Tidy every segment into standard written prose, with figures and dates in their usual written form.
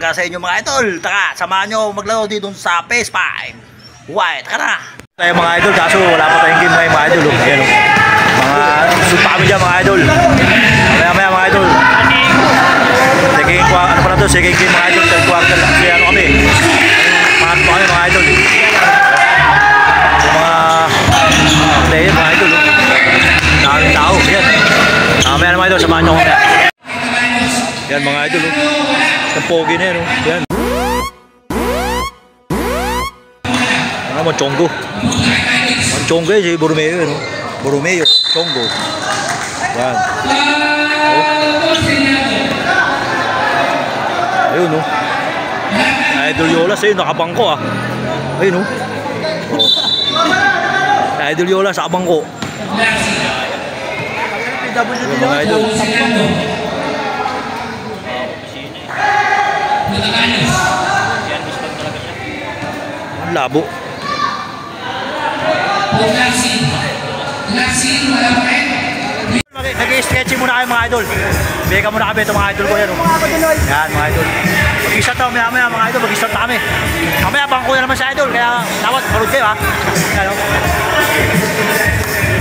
umaga sa inyo mga idol. Taka, samahan nyo maglaro dito sa PS5. White, taka na. Tayo mga idol, kaso wala pa tayong game ngayon mga idol. Ayan o. Mga supa kami dyan mga idol. Maya mga idol. Ano pa na to? Second game mga idol. Third quarter lang. Kasi ano kami. Pangatlo kami mga idol. Yung mga player mga idol. Daming tao. Ayan. Maya mga idol, samahan nyo kami. Yan mga idol. Ang pogi na yan. Yan. Ano Chongo. Ang Chongo eh, si Borromeo yun. Borromeo, Chongo. Yan. Ayun no. Idol Yolas ayun, nakabangko ah. Ayun no. Idol Yolas, nakabangko. Ayun mga idol. Ang labo. Nag-i-sketchy muna kayo mga idol. Beka muna kami itong mga idol ko yan. Yan mga idol. Mag-i-start tayo maya mga idol. Mag-i-start na kami. Mamaya bangko na naman sa idol. Kaya dapat marunod kayo ha. Yan o.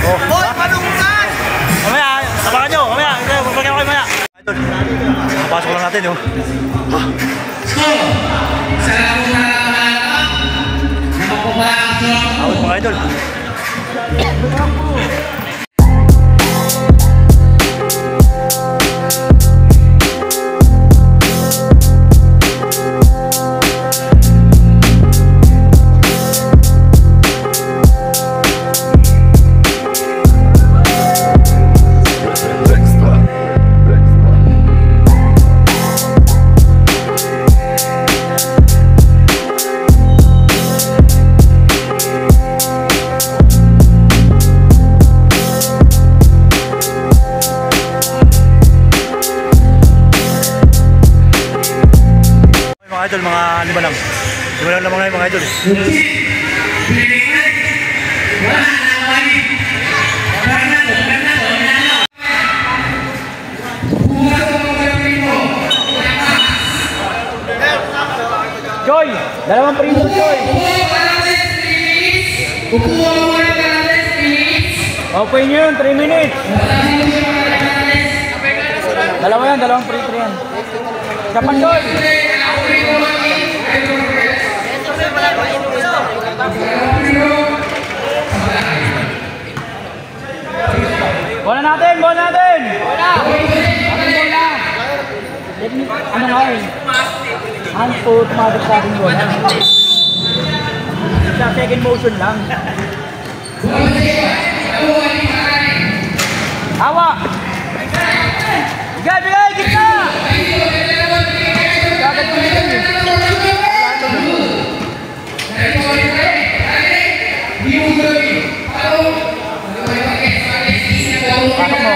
Boy, panungan! Mamaya, sabakan nyo. Mamaya, magpagyan ko kayo maya. Idol, napasok lang natin yun. Out mga idol. Mga idol, mga lima lang ngayon mga idol. Joy! Dalawang primo Joy! Okay nyo yun, 3 minutes! Dalawa yan, dalawang primo yan. Kapan Joy! Bola natin! Bola! Ano nga eh? Hand to automatic sa ating bola. Sa second motion lang. Hawa! Bigay! Gitna! Dapat pilitin eh. Pasok mo.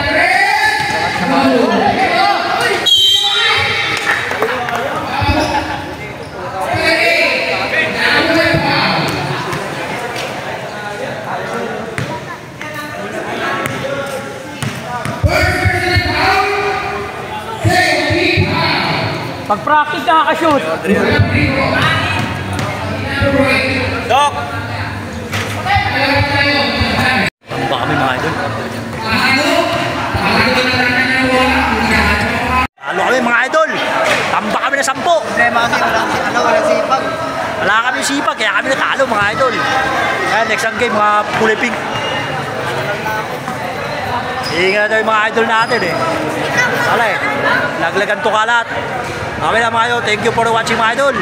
Pag-practice nakaka-shoot. Dok! Tamba kami mga idol. Halo kami mga idol. Tamba kami na 10. Walang sipag. Wala kami sipag, kaya kami natalo mga idol. Kaya next game mga kulay pink. Hihinga na tayo mga idol natin eh. Wala eh. Laglagan to kalat. Okay lang mga idol. Thank you for watching mga idol.